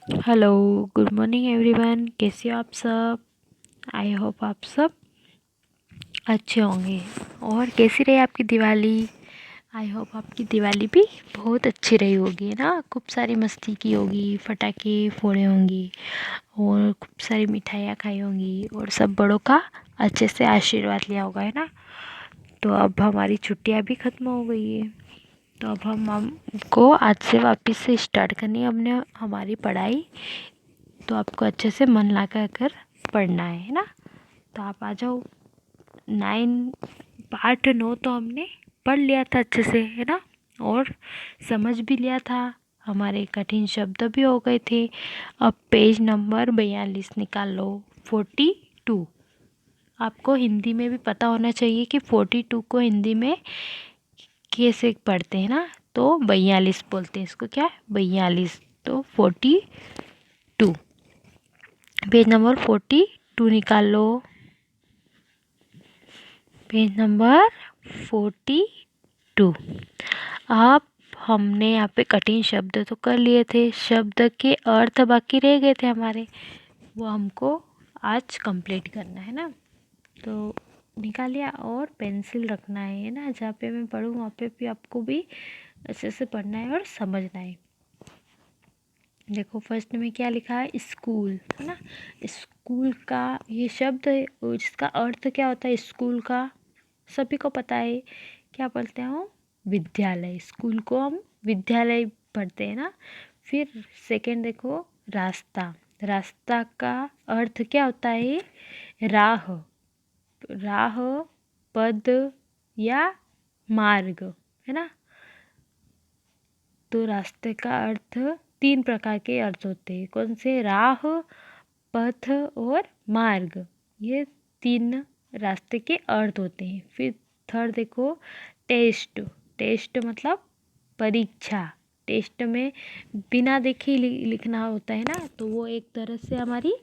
Hello, good morning everyone. कैसे हो आप सब? आई होप आप सब अच्छे होंगे। और कैसी रही आपकी दिवाली? आई होप आपकी दिवाली भी बहुत अच्छी रही होगी, है ना। खूब सारी मस्ती की होगी, पटाखे फोड़े होंगे और खूब सारी मिठाइयाँ खाई होंगी और सब बड़ों का अच्छे से आशीर्वाद लिया होगा, है ना। तो अब हमारी छुट्टियाँ भी ख़त्म हो गई है, तो अब हमको आज से वापस से स्टार्ट करनी है हमने हमारी पढ़ाई। तो आपको अच्छे से मन लगा कर पढ़ना है ना। तो आप आ जाओ। 9 8 9 तो हमने पढ़ लिया था अच्छे से, है ना। और समझ भी लिया था, हमारे कठिन शब्द भी हो गए थे। अब पेज नंबर 42 निकाल लो। 42। आपको हिंदी में भी पता होना चाहिए कि 42 को हिंदी में कैसे पढ़ते हैं ना। तो 42 बोलते हैं इसको, क्या 42। तो 42, पेज नंबर 42 निकाल लो। Page number 42। अब हमने यहाँ पे कठिन शब्द तो कर लिए थे, शब्द के अर्थ बाकी रह गए थे हमारे, वो हमको आज कंप्लीट करना है ना। तो निकालिए और पेंसिल रखना है ना। जहाँ पे मैं पढ़ूँ वहाँ पे भी आपको भी अच्छे से पढ़ना है और समझना है। देखो फर्स्ट में क्या लिखा है, स्कूल, है ना। स्कूल का ये शब्द है और जिसका अर्थ क्या होता है स्कूल का, सभी को पता है। क्या पढ़ते हैं हम? विद्यालय। स्कूल को हम विद्यालय पढ़ते हैं ना। फिर सेकंड देखो, रास्ता। रास्ता का अर्थ क्या होता है? राह। राह, पद या मार्ग, है ना। तो रास्ते का अर्थ 3 प्रकार के अर्थ होते हैं। कौन से? राह, पथ और मार्ग। ये 3 रास्ते के अर्थ होते हैं। फिर थर्ड देखो, टेस्ट। टेस्ट मतलब परीक्षा। टेस्ट में बिना देखे लिखना होता है ना, तो वो एक तरह से हमारी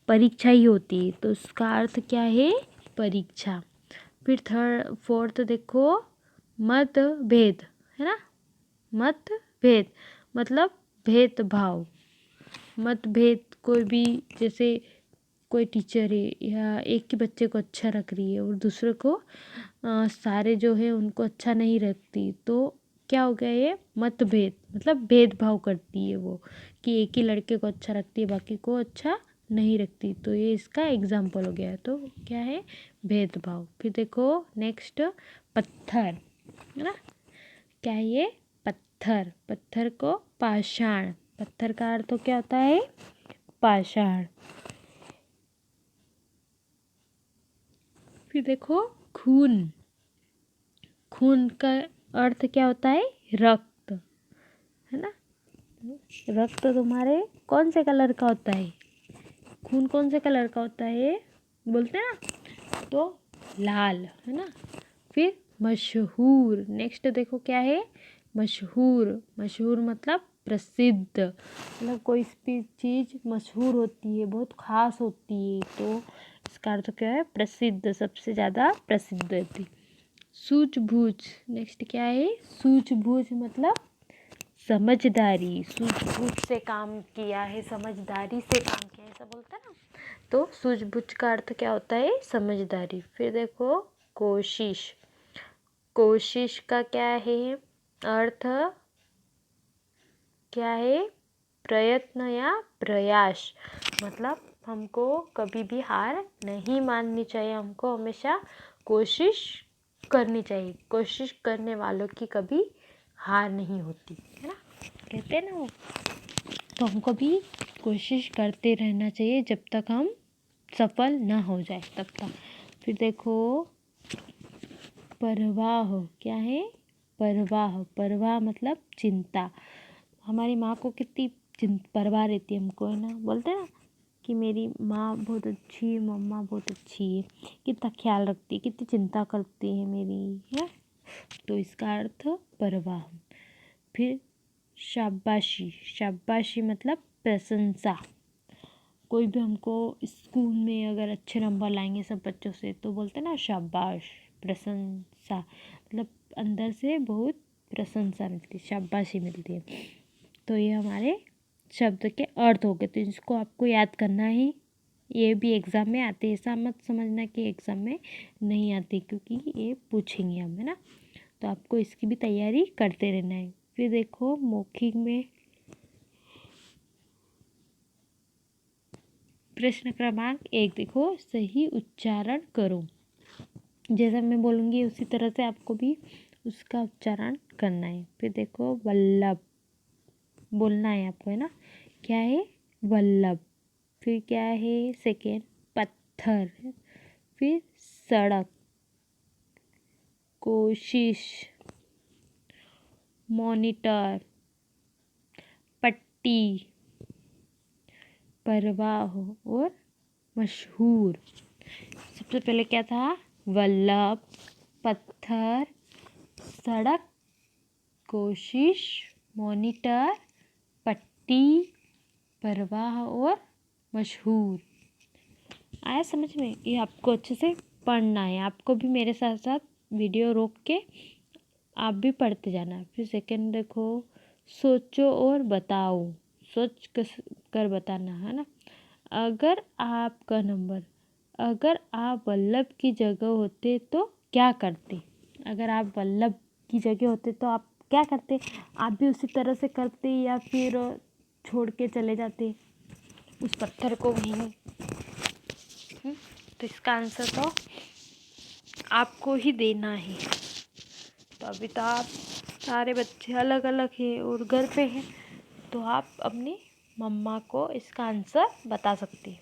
परीक्षा ही होती है। तो उसका अर्थ क्या है? परीक्षा। फिर फोर्थ देखो, मतभेद, है ना। मतभेद मतलब भेदभाव। मतभेद कोई भी, जैसे कोई टीचर है या एक ही बच्चे को अच्छा रख रही है और दूसरे को सारे जो है उनको अच्छा नहीं रखती, तो क्या हो गया ये? मतभेद मतलब भेदभाव करती है वो, कि एक ही लड़के को अच्छा रखती है बाकी को अच्छा नहीं रखती। तो ये इसका एग्जाम्पल हो गया। तो क्या है? भेदभाव। फिर देखो नेक्स्ट, पत्थर, है ना। क्या है ये? पत्थर। पत्थर को पाषाण। पत्थर का अर्थ तो क्या होता है? पाषाण। फिर देखो खून। खून का अर्थ क्या होता है? रक्त, है ना। रक्त तुम्हारे कौन से कलर का होता है? खून कौन से कलर का होता है बोलते हैं ना, तो लाल, है ना। फिर मशहूर। नेक्स्ट देखो क्या है? मशहूर। मशहूर मतलब प्रसिद्ध। मतलब कोई भी चीज़ मशहूर होती है, बहुत खास होती है, तो इसका अर्थ क्या है? प्रसिद्ध, सबसे ज़्यादा प्रसिद्ध होती। सूझबूझ। नेक्स्ट क्या है? सूझबूझ मतलब समझदारी। सूझबूझ से काम किया है, समझदारी से काम किया है, ऐसा बोलते हैं ना। तो सूझबूझ का अर्थ क्या होता है? समझदारी। फिर देखो कोशिश। कोशिश का क्या है अर्थ? क्या है? प्रयत्न या प्रयास। मतलब हमको कभी भी हार नहीं माननी चाहिए, हमको हमेशा कोशिश करनी चाहिए। कोशिश करने वालों की कभी हार नहीं होती, है ना, कहते हैं ना वो। तो हमको भी कोशिश करते रहना चाहिए जब तक हम सफल ना हो जाए तब तक। फिर देखो परवाह। क्या है? परवाह। परवाह मतलब चिंता। हमारी माँ को कितनी परवाह रहती है हमको, है ना। बोलते हैं ना कि मेरी माँ बहुत अच्छी है, मम्मा बहुत अच्छी है, कितना ख्याल रखती है, कितनी चिंता करती है मेरी, है। तो इसका अर्थ परवाह। फिर शाबाशी। शाबाशी मतलब प्रशंसा। कोई भी हमको स्कूल में अगर अच्छे नंबर लाएंगे सब बच्चों से, तो बोलते हैं ना शाबाश, प्रशंसा। मतलब अंदर से बहुत प्रशंसा मिलती है, शाबाशी मिलती है। तो ये हमारे शब्द के अर्थ हो गए। तो इसको आपको याद करना है। ये भी एग्ज़ाम में आते, ऐसा मत समझना कि एग्ज़ाम में नहीं आते, क्योंकि ये पूछेंगे हम, है ना। तो आपको इसकी भी तैयारी करते रहना है। फिर देखो मौखिक में प्रश्न क्रमांक 1 देखो, सही उच्चारण करो। जैसा मैं बोलूँगी उसी तरह से आपको भी उसका उच्चारण करना है। फिर देखो वल्लभ बोलना है आपको, है ना। क्या है? वल्लभ। फिर क्या है? सेकेंड पत्थर। फिर सड़क, कोशिश, मॉनिटर, पट्टी, परवाह और मशहूर। सबसे पहले क्या था? वल्लभ, पत्थर, सड़क, कोशिश, मॉनिटर, पट्टी, परवाह और मशहूर। आया समझ में? ये आपको अच्छे से पढ़ना है। आपको भी मेरे साथ साथ वीडियो रोक के आप भी पढ़ते जाना। फिर सेकंड देखो, सोचो और बताओ। सोच कर बताना, है ना। अगर आपका नंबर, अगर आप वल्लभ की जगह होते तो क्या करते? अगर आप वल्लभ की जगह होते तो आप क्या करते? आप भी उसी तरह से करते या फिर छोड़ के चले जाते उस पत्थर को वहीं? तो इसका आंसर तो आपको ही देना है। तो अभी तो आप सारे बच्चे अलग अलग हैं और घर पे हैं, तो आप अपनी मम्मा को इसका आंसर बता सकते हैं,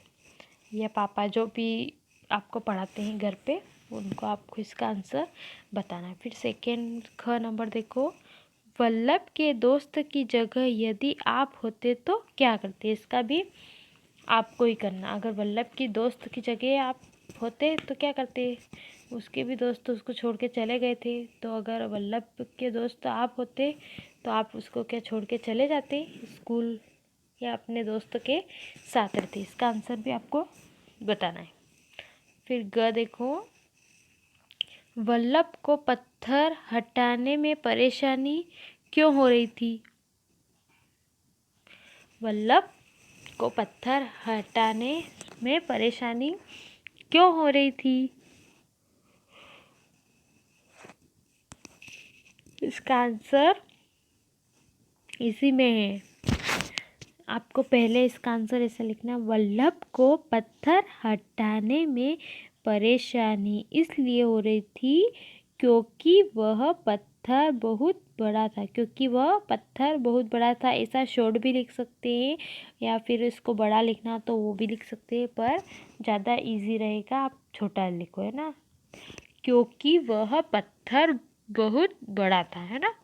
या पापा जो भी आपको पढ़ाते हैं घर पे, उनको आपको इसका आंसर बताना है। फिर सेकेंड ख नंबर देखो, वल्लभ के दोस्त की जगह यदि आप होते तो क्या करते? इसका भी आपको ही करना। अगर वल्लभ की दोस्त की जगह आप होते तो क्या करते? उसके भी दोस्त उसको छोड़ के चले गए थे, तो अगर वल्लभ के दोस्त आप होते तो आप उसको क्या छोड़ के चले जाते स्कूल, या अपने दोस्त के साथ रहते? इसका आंसर भी आपको बताना है। फिर ग देखो, वल्लभ को पत्थर हटाने में परेशानी क्यों हो रही थी? वल्लभ को पत्थर हटाने में परेशानी क्यों हो रही थी? इसका आंसर इसी में है। आपको पहले इसका आंसर ऐसा लिखना, वल्लभ को पत्थर हटाने में परेशानी इसलिए हो रही थी क्योंकि वह पत्थर बहुत बड़ा था। क्योंकि वह पत्थर बहुत बड़ा था, ऐसा शॉर्ट भी लिख सकते हैं, या फिर इसको बड़ा लिखना तो वो भी लिख सकते हैं, पर ज़्यादा इजी रहेगा आप छोटा लिखो, है ना। क्योंकि वह पत्थर बहुत बड़ा था, है ना।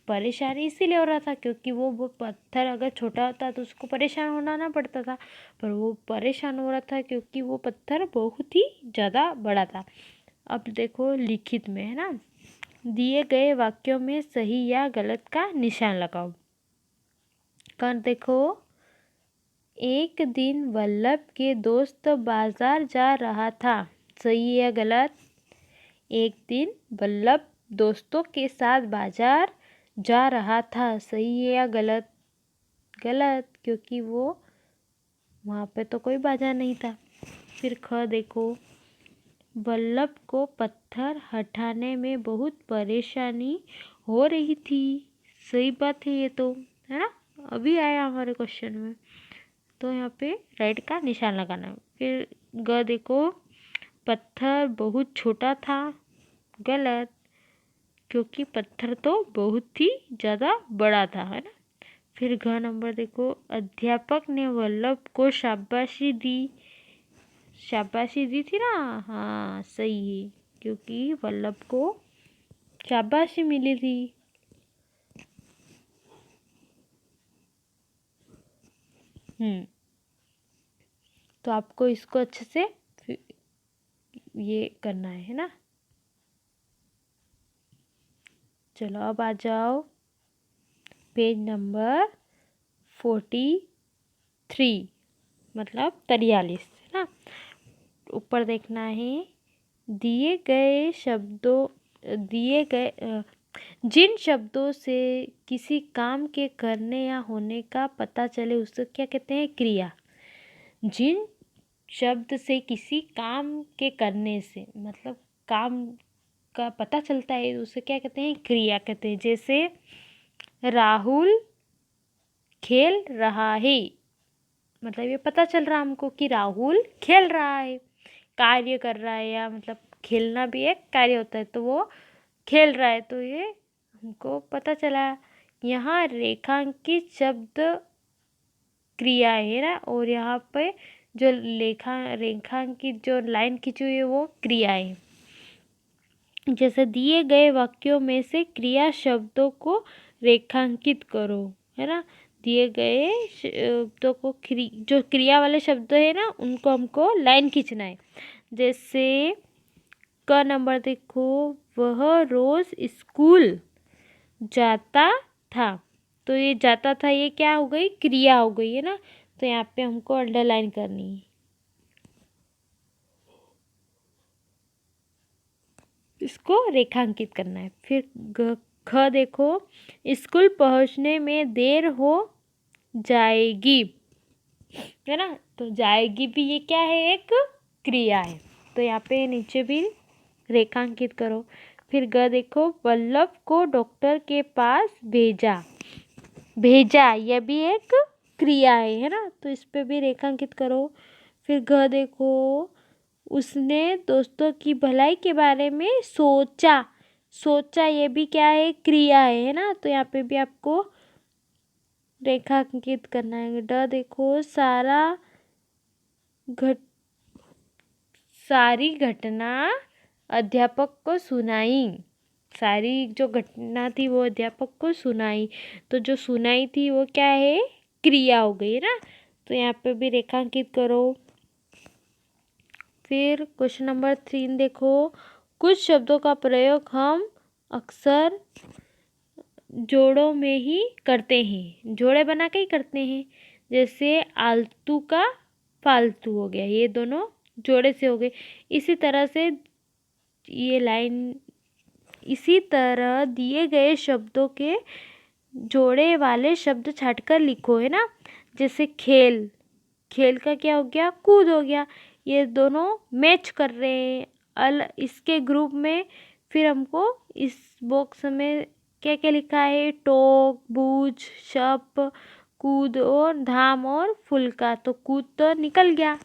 परेशानी इसीलिए हो रहा था क्योंकि वो पत्थर अगर छोटा होता तो उसको परेशान होना ना पड़ता था, पर वो परेशान हो रहा था क्योंकि वो पत्थर बहुत ही ज़्यादा बड़ा था। अब देखो लिखित में, है ना, दिए गए वाक्यों में सही या गलत का निशान लगाओ। कर देखो, एक दिन वल्लभ के दोस्त बाजार जा रहा था। सही या गलत? एक दिन वल्लभ दोस्तों के साथ बाजार जा रहा था। सही है या गलत? गलत, क्योंकि वो वहाँ पे तो कोई बाजार नहीं था। फिर ख देखो, वल्लभ को पत्थर हटाने में बहुत परेशानी हो रही थी। सही बात है ये तो, है ना, अभी आया हमारे क्वेश्चन में, तो यहाँ पे राइट का निशान लगाना है। फिर ग देखो, पत्थर बहुत छोटा था। गलत, क्योंकि पत्थर तो बहुत ही ज़्यादा बड़ा था, है ना। फिर घ नंबर देखो, अध्यापक ने वल्लभ को शाबाशी दी। शाबाशी दी थी ना, हाँ सही है, क्योंकि वल्लभ को शाबाशी मिली थी। तो आपको इसको अच्छे से ये करना है ना। चलो अब आ जाओ पेज नंबर 43, मतलब 43, है ना। ऊपर देखना है, दिए गए जिन शब्दों से किसी काम के करने या होने का पता चले उसे क्या कहते हैं? क्रिया। जिन शब्द से किसी काम के करने से मतलब काम का पता चलता है उसे क्या कहते हैं? क्रिया कहते हैं। जैसे राहुल खेल रहा है, मतलब ये पता चल रहा हमको कि राहुल खेल रहा है, कार्य कर रहा है, या मतलब खेलना भी एक कार्य होता है, तो वो खेल रहा है, तो ये हमको पता चला। यहाँ रेखांकित शब्द क्रिया है ना, और यहाँ पे जो रेखांकित जो लाइन खींची हुई है वो क्रिया है। जैसे दिए गए वाक्यों में से क्रिया शब्दों को रेखांकित करो, है ना। दिए गए शब्दों को जो क्रिया वाले शब्द है ना उनको हमको लाइन खींचना है। जैसे क नंबर देखो, वह रोज स्कूल जाता था, तो ये जाता था ये क्या हो गई? क्रिया हो गई है ना, तो यहाँ पे हमको अंडरलाइन करनी है, इसको रेखांकित करना है। फिर ख देखो, स्कूल पहुंचने में देर हो जाएगी, है ना, तो जाएगी भी ये क्या है? एक क्रिया है, तो यहाँ पे नीचे भी रेखांकित करो। फिर ग देखो, वल्लभ को डॉक्टर के पास भेजा, भेजा यह भी एक क्रिया है ना, तो इस पे भी रेखांकित करो। फिर घ देखो, उसने दोस्तों की भलाई के बारे में सोचा, सोचा ये भी क्या है? क्रिया है ना, तो यहाँ पे भी आपको रेखांकित करना है। ड देखो, सारी घटना अध्यापक को सुनाई, सारी जो घटना थी वो अध्यापक को सुनाई, तो जो सुनाई थी वो क्या है? क्रिया हो गई है ना, तो यहाँ पे भी रेखांकित करो। फिर क्वेश्चन नंबर 3 देखो, कुछ शब्दों का प्रयोग हम अक्सर जोड़ों में ही करते हैं, जोड़े बना के ही करते हैं। जैसे आलतू का फालतू हो गया, ये दोनों जोड़े से हो गए। इसी तरह से ये लाइन, इसी तरह दिए गए शब्दों के जोड़े वाले शब्द छांटकर लिखो, है ना। जैसे खेल, खेल का क्या हो गया? कूद हो गया, ये दोनों मैच कर रहे हैं इसके ग्रुप में। फिर हमको इस बॉक्स में क्या क्या लिखा है? टोक, बूझ, शप, कूद और धाम और फुल्का, तो कूद तो निकल गया,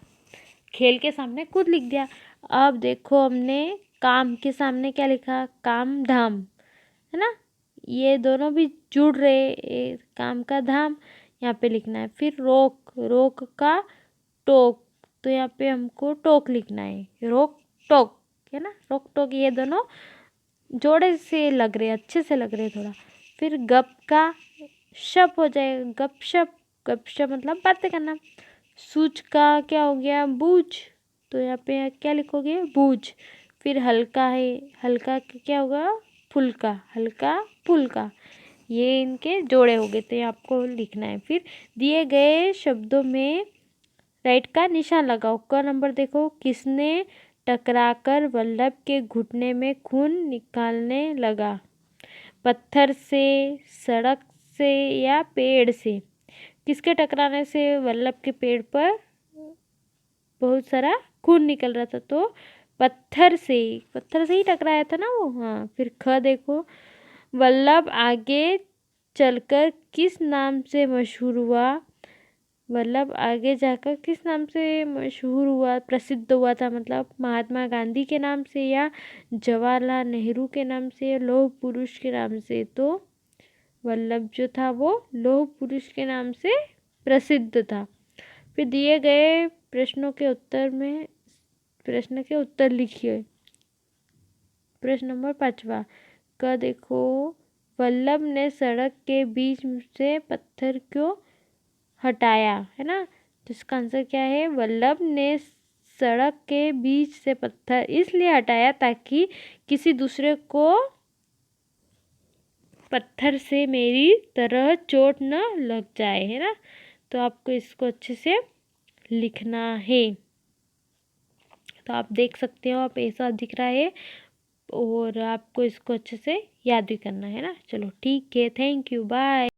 खेल के सामने कूद लिख दिया। अब देखो हमने काम के सामने क्या लिखा? काम धाम, है ना, ये दोनों भी जुड़ रहे, काम का धाम यहाँ पे लिखना है। फिर रोक, रोक का टोक, तो यहाँ पे हमको टोक लिखना है, रोक टोक, है ना, रोक टोक, ये दोनों जोड़े से लग रहे, अच्छे से लग रहे थोड़ा। फिर गप का शप हो जाएगा, गपशप, गपशप मतलब बातें करना। सूच का क्या हो गया? बूझ, तो यहाँ पे क्या लिखोगे? बूझ। फिर हल्का है, हल्का क्या होगा? फुल्का, हल्का फुल्का, ये इनके जोड़े हो गए, तो ये आपको लिखना है। फिर दिए गए शब्दों में राइट का निशान लगाओ। क नंबर देखो, किसने टकराकर वल्लभ के घुटने में खून निकालने लगा? पत्थर से, सड़क से या पेड़ से? किसके टकराने से वल्लभ के पेड़ पर बहुत सारा खून निकल रहा था? तो पत्थर से, पत्थर से ही टकराया था ना वो। हाँ। फिर ख देखो, वल्लभ आगे चलकर किस नाम से मशहूर हुआ? वल्लभ आगे जाकर किस नाम से मशहूर हुआ, प्रसिद्ध हुआ था? मतलब महात्मा गांधी के नाम से, या जवाहरलाल नेहरू के नाम से, या लौह पुरुष के नाम से? तो वल्लभ जो था वो लौह पुरुष के नाम से प्रसिद्ध था। फिर दिए गए प्रश्नों के उत्तर में प्रश्न के उत्तर लिखिए। प्रश्न नंबर 5 का देखो, वल्लभ ने सड़क के बीच से पत्थर क्यों हटाया? है ना, तो इसका आंसर क्या है? वल्लभ ने सड़क के बीच से पत्थर इसलिए हटाया ताकि किसी दूसरे को पत्थर से मेरी तरह चोट न लग जाए, है ना। तो आपको इसको अच्छे से लिखना है। तो आप देख सकते हो, आप ऐसा दिख रहा है और आपको इसको अच्छे से याद भी करना है ना। चलो ठीक है, थैंक यू, बाय।